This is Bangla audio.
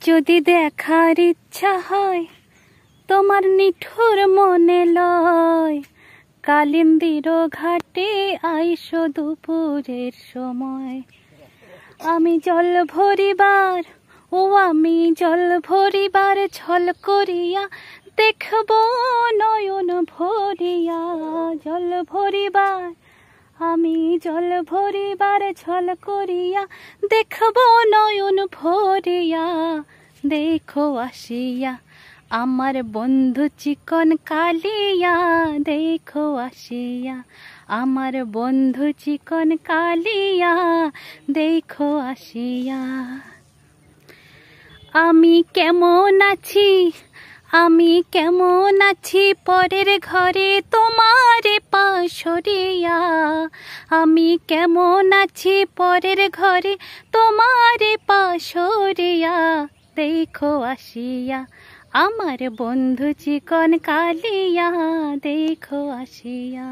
যদি দেখার ইচ্ছা হয় তোমার নিঠুর মনে লয়, কালিন্দির ঘাটে আইসো দুপুরের সময়। আমি জল ভরিবার আমি জল ভরিবার ছল করিয়া দেখব নয়ন ভরিয়া। জল ভরিবার আমি জল ভরিবার ছল করিয়া দেখব নয়ন ভরিয়া। দেখো আসিয়া আমার বন্ধু চিকন কালিয়া, দেখো আসিয়া আমার বন্ধু চিকন কালিয়া, দেখো আসিয়া। আমি কেমন আছি পরের ঘরে তোমার পাশরিয়া। আমি কেমন আছি পরের ঘরে তোমার পাশরিয়া। দেখো আসিয়া আমার বন্ধু চিকন কালিয়া, দেখো আসিয়া।